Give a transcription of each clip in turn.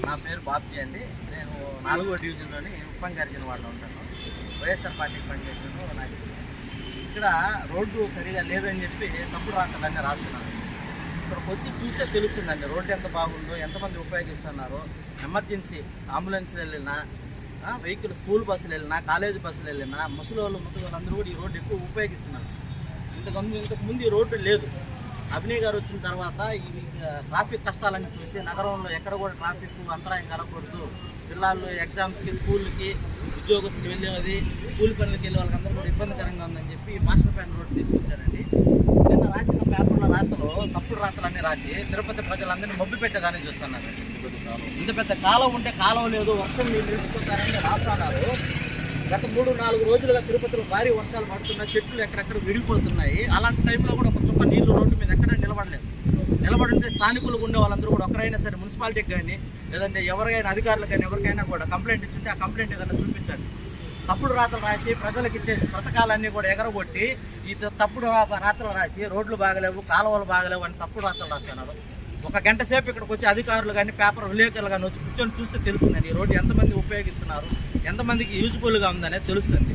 నా పేరు బాబ్జీ అండి. నేను 4వ డివిజన్లోని ఉప్పంగారిజన వార్డులో ఉంటాను. వైఎస్ఆర్ పార్టీకి పనిచేసాను. నాకు ఇక్కడ రోడ్డు సరిగా లేదని చెప్పి తప్పుడు రాతలన్నీ రాస్తున్నాను. ఇక్కడికి వచ్చి చూస్తే తెలుస్తుందండి రోడ్డు ఎంత బాగుందో, ఎంతమంది ఉపయోగిస్తున్నారో. ఎమర్జెన్సీ అంబులెన్స్లు వెళ్ళినా, వెహికల్ స్కూల్ బస్సులు వెళ్ళినా, కాలేజీ బస్సులు వెళ్ళినా, ముసలి వాళ్ళందరూ కూడా ఈ రోడ్డు ఎక్కువ ఉపయోగిస్తున్నారు. ఇంతకుముందు ఈ రోడ్డు లేదు. అభినయ్ గారు వచ్చిన తర్వాత ఈ ట్రాఫిక్ కష్టాలన్నీ చూసి నగరంలో ఎక్కడ కూడా ట్రాఫిక్ అంతరాయం కలగకూడదు, పిల్లలు ఎగ్జామ్స్కి, స్కూల్కి, ఉద్యోగస్తులు వెళ్ళేది, కూలి పనులకి వెళ్ళే వాళ్ళకందరూ కూడా ఇబ్బందికరంగా ఉందని చెప్పి మాస్టర్ ప్లాన్ రోడ్డు తీసుకొచ్చారండి. నిన్న రాసిన పేపర్ల రాతలు తప్పుడు రాతలన్నీ రాసి తిరుపతి ప్రజలందరినీ మబ్బి పెట్టేదాన్ని చూస్తున్నారు. ఇంత పెద్ద కాలం ఉంటే కాలం లేదు, వర్షం నీళ్ళు నిలుపుకుంటారని రాస్తున్నారు. గత 3-4 రోజులుగా తిరుపతిలో భారీ వర్షాలు పడుతున్నాయి, చెట్లు ఎక్కడెక్కడ విడిగిపోతున్నాయి. అలాంటి టైంలో కూడా ఒక చుక్క నీళ్లు రోడ్డు మీద ఎక్కడ నిలబడుంటే స్థానికులు ఉండే వాళ్ళందరూ కూడా ఒకరైనా సరే మున్సిపాలిటీకి కానీ లేదంటే ఎవరికైనా అధికారులకు కానీ ఎవరికైనా కూడా కంప్లైంట్ ఇచ్చుంటే ఆ కంప్లైంట్ ఏదైనా చూపించండి. తప్పుడు రాతలు రాసి ప్రజలకు ఇచ్చే పథకాలన్నీ కూడా ఎగరగొట్టి ఈ తప్పుడు రాతలు రాసి రోడ్లు బాగలేవు, కాలువలు బాగలేవు అని తప్పుడు రాతలు రాస్తున్నారు. ఒక గంట సేపు ఇక్కడికి వచ్చి అధికారులు కానీ పేపర్ విలేకరులు కానీ వచ్చి కూర్చొని చూస్తే తెలుస్తుందండి ఈ రోడ్డు ఎంతమంది ఉపయోగిస్తున్నారు, ఎంతమందికి యూజ్ఫుల్గా ఉందనేది తెలుస్తుంది.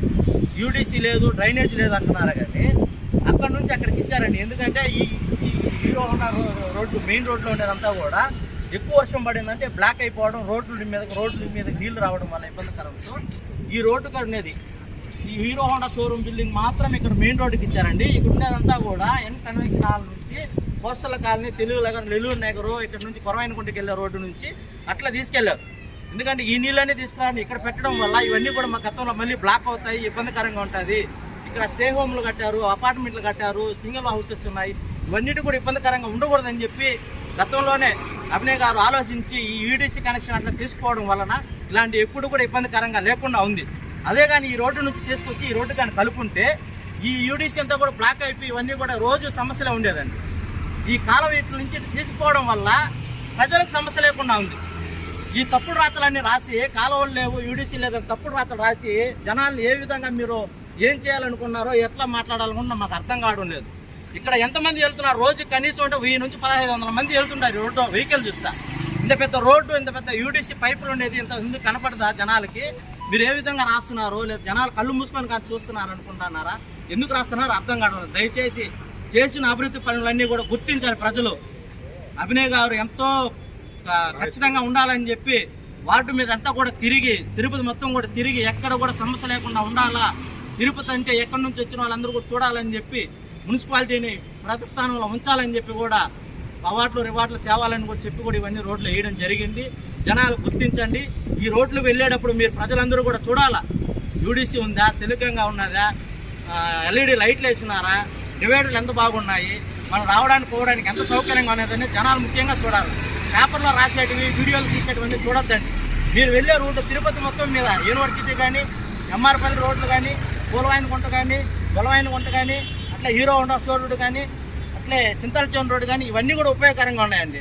యూడీసీ లేదు, డ్రైనేజ్ లేదు అంటున్నారు కానీ అక్కడ నుంచి అక్కడికి ఇచ్చారండి. ఎందుకంటే ఈ హీరో హోండా రోడ్డు మెయిన్ రోడ్లో ఉండేదంతా కూడా ఎక్కువ వర్షం పడిందంటే బ్లాక్ అయిపోవడం, రోడ్ల మీద నీళ్లు రావడం వల్ల ఇబ్బందికరంతో ఈ రోడ్డు ఉండేది. ఈ హీరో హోండా షోరూమ్ బిల్డింగ్ మాత్రం ఇక్కడ మెయిన్ రోడ్డుకి ఇచ్చారండి. ఇక్కడ ఉండేదంతా కూడా కన్వెన్షన్ హాల్ నుంచి కోర్సల కాలనీ, తెలుగు నగర్, నెల్లూరు నగరు, ఇక్కడ నుంచి కొరవైనకుంటకి వెళ్ళే రోడ్డు నుంచి అట్లా తీసుకెళ్లారు. ఎందుకంటే ఈ నీళ్ళన్నీ తీసుకురాని ఇక్కడ పెట్టడం వల్ల ఇవన్నీ కూడా మా గతంలో మళ్ళీ బ్లాక్ అవుతాయి, ఇబ్బందికరంగా ఉంటుంది. ఇక్కడ స్టే హోమ్లు కట్టారు, అపార్ట్మెంట్లు కట్టారు, సింగిల్ హౌసెస్ ఉన్నాయి. ఇవన్నిటి కూడా ఇబ్బందికరంగా ఉండకూడదని చెప్పి గతంలోనే అభినయ్ గారు ఆలోచించి ఈ యూడీసీ కనెక్షన్ అట్లా తీసుకోవడం వలన ఇలాంటి ఎప్పుడు కూడా ఇబ్బందికరంగా లేకుండా ఉంది. అదే కానీ ఈ రోడ్డు నుంచి తీసుకొచ్చి ఈ రోడ్డు కానీ కలుపుంటే ఈ యూడీసీ అంతా కూడా బ్లాక్ అయిపోయి ఇవన్నీ కూడా రోజు సమస్యలే ఉండేదండి. ఈ కాలం వీటి నుంచి తీసుకోవడం వల్ల ప్రజలకు సమస్య లేకుండా ఉంది. ఈ తప్పుడు రాతలన్నీ రాసి కాలువలు లేవు, యూడీసీ లేదని తప్పుడు రాతలు రాసి జనాలను ఏ విధంగా మీరు ఏం చేయాలనుకున్నారో, ఎట్లా మాట్లాడాలనుకున్నా మాకు అర్థం కావడం లేదు. ఇక్కడ ఎంతమంది వెళ్తున్నారు, రోజు కనీసం అంటే 1000 నుంచి 1500 మంది వెళ్తుంటారు రోడ్డు వెహికల్ చూస్తా. ఇంత పెద్ద రోడ్డు, ఇంత పెద్ద యూడీసీ పైపులు ఉండేది ఇంత ముందు కనపడదా జనాలకి? మీరు ఏ విధంగా రాస్తున్నారు? లేదా జనాలు కళ్ళు మూసుకొని కానీ చూస్తున్నారు అనుకుంటున్నారా? ఎందుకు రాస్తున్నారు అర్థం కావడం. దయచేసి చేసిన అభివృద్ధి పనులన్నీ కూడా గుర్తించాలి ప్రజలు. అభినయ్ గారు ఎంతో ఖచ్చితంగా ఉండాలని చెప్పి వార్డు మీద అంతా కూడా తిరిగి, తిరుపతి మొత్తం కూడా తిరిగి ఎక్కడ కూడా సమస్య లేకుండా ఉండాలా, తిరుపతి అంటే ఎక్కడి నుంచి వచ్చిన వాళ్ళందరూ కూడా చూడాలని చెప్పి మున్సిపాలిటీని ప్రతిస్థానంలో ఉంచాలని చెప్పి కూడా అవార్డులు రివార్డులు తేవాలని కూడా చెప్పి కూడా ఇవన్నీ రోడ్లు వేయడం జరిగింది. జనాలు గుర్తించండి. ఈ రోడ్లు వెళ్ళేటప్పుడు మీరు ప్రజలందరూ కూడా చూడాలా, యూడీసీ ఉందా, తెలుగంగా ఉన్నదా, ఎల్ఈడి లైట్లు వేసినారా, డివైడర్లు ఎంత బాగున్నాయి, మనం రావడానికి పోవడానికి ఎంత సౌకర్యంగా ఉన్నదని జనాలు ముఖ్యంగా చూడాలి. పేపర్లో రాసేటివి, వీడియోలు తీసేటివన్నీ చూడొద్దండి. మీరు వెళ్ళే రూట్ తిరుపతి మొత్తం మీద యూనివర్సిటీ కానీ, ఎంఆర్పల్లి రోడ్లు కానీ, పూలవాయినగుంట కానీ, బొలవాయినగుంట కానీ, అట్లా హీరో హోండా షోరూమ్ కానీ, అట్లే చింతలచౌన్ రోడ్డు కానీ ఇవన్నీ కూడా ఉపయోగకరంగా ఉన్నాయండి.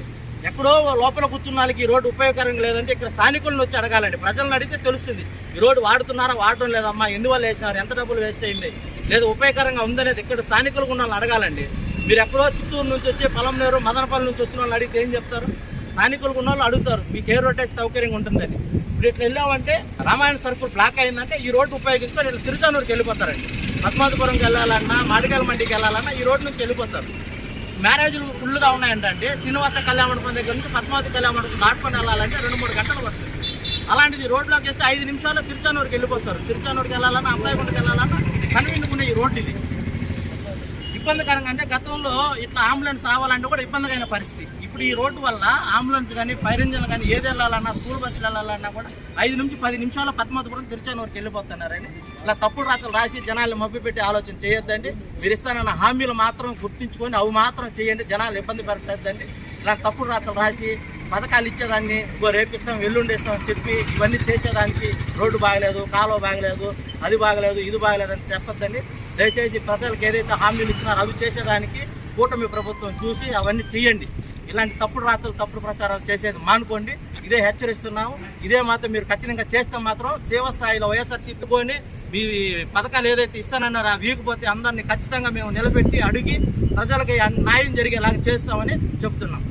ఎక్కడో లోపల కూర్చున్న వాళ్ళకి ఈ రోడ్డు ఉపయోగకరంగా లేదంటే ఇక్కడ స్థానికులను వచ్చి అడగాలండి. ప్రజలను అడిగితే తెలుస్తుంది ఈ రోడ్డు వాడుతున్నారా, వాడటం లేదమ్మా, ఎందువల్ల వేసినారు, ఎంత డబ్బులు వేస్ట్ అయింది, లేదా ఉపయోగకరంగా ఉందనేది ఇక్కడ స్థానికులకు ఉన్న వాళ్ళని అడగాలండి. మీరు ఎక్కడో చిత్తూరు నుంచి వచ్చి పొలంనేరు, మదనపల్లి నుంచి వచ్చిన వాళ్ళని అడిగితే ఏం చెప్తారు? స్థానికులకు ఉన్న వాళ్ళు అడుగుతారు మీకు ఏ రోడ్ అయితే సౌకర్యంగా ఉంటుందని. ఇప్పుడు ఇట్లా వెళ్ళామంటే రామాయణ సర్కిల్ బ్లాక్ అయిందంటే ఈ రోడ్డు ఉపయోగించుకొని ఇట్లా తిరుచానూరుకి వెళ్ళిపోతారండి. పద్మావతిపురంకి వెళ్ళాలన్నా, మాడికాయల మండికి వెళ్ళాలన్నా ఈ రోడ్డు నుంచి వెళ్ళిపోతారు. మ్యారేజ్లు ఫుల్గా ఉన్నాయంటే శ్రీనివాస కళ్యాణ మండపం దగ్గర నుంచి పద్మావతి కళ్యాణ మండపం దాటుకొని వెళ్ళాలంటే 2-3 గంటలు పడుతుంది. అలాంటిది రోడ్లోకి వేస్తే 5 నిమిషాల్లో తిరుచానూరుకి వెళ్ళిపోతారు. తిరుచానూరుకి వెళ్ళాలన్నా, అబ్బాయిగుంటకి వెళ్ళాలన్నా కన్వీనియంట్గా ఈ రోడ్డు ఇది. ఇబ్బందికరంగా అంటే గతంలో ఇట్లా అంబులెన్స్ రావాలంటే కూడా ఇబ్బందికైన పరిస్థితి. ఇప్పుడు ఈ రోడ్డు వల్ల అంబులెన్స్ కానీ, ఫైర్ ఇంజిన్ కానీ ఏది వెళ్ళాలన్నా, స్కూల్ బస్సులు వెళ్ళాలన్నా కూడా 5 నుంచి 10 నిమిషాల్లో పద్మావతిపురం తిరుచానూరుకి వెళ్ళిపోతున్నారని ఇలా తప్పుడు రాతలు రాసి జనాలు మభ్య పెట్టి ఆలోచన చేయొద్దండి. మీరు ఇస్తానన్న హామీలు మాత్రం గుర్తించుకొని అవి మాత్రం చేయండి. జనాలు ఇబ్బంది పెట్టద్దండి. ఇలా తప్పుడు రాతలు రాసి పథకాలు ఇచ్చేదాన్ని రేపిస్తాం, ఎల్లుండేస్తాం అని చెప్పి ఇవన్నీ చేసేదానికి రోడ్డు బాగలేదు, కాలువ బాగలేదు, అది బాగలేదు, ఇది బాగలేదు అని చెప్పొద్దండి. దయచేసి ప్రజలకు ఏదైతే హామీలు ఇచ్చినారో అవి చేసేదానికి కూటమి ప్రభుత్వం చూసి అవన్నీ చేయండి. ఇలాంటి తప్పుడు రాతలు, తప్పుడు ప్రచారాలు చేసేది మానుకోండి. ఇదే హెచ్చరిస్తున్నాము. ఇదే మాత్రం మీరు కఠినంగా చేస్తే మాత్రం జీవస్థాయిలో వైఎస్ఆర్సీపీని మీ పథకాలు ఏదైతే ఇస్తానన్నారో ఆ వీకపోతే అందరినీ ఖచ్చితంగా మేము నిలబెట్టి అడిగి ప్రజలకి న్యాయం జరిగేలాగా చేస్తామని చెప్తున్నాం.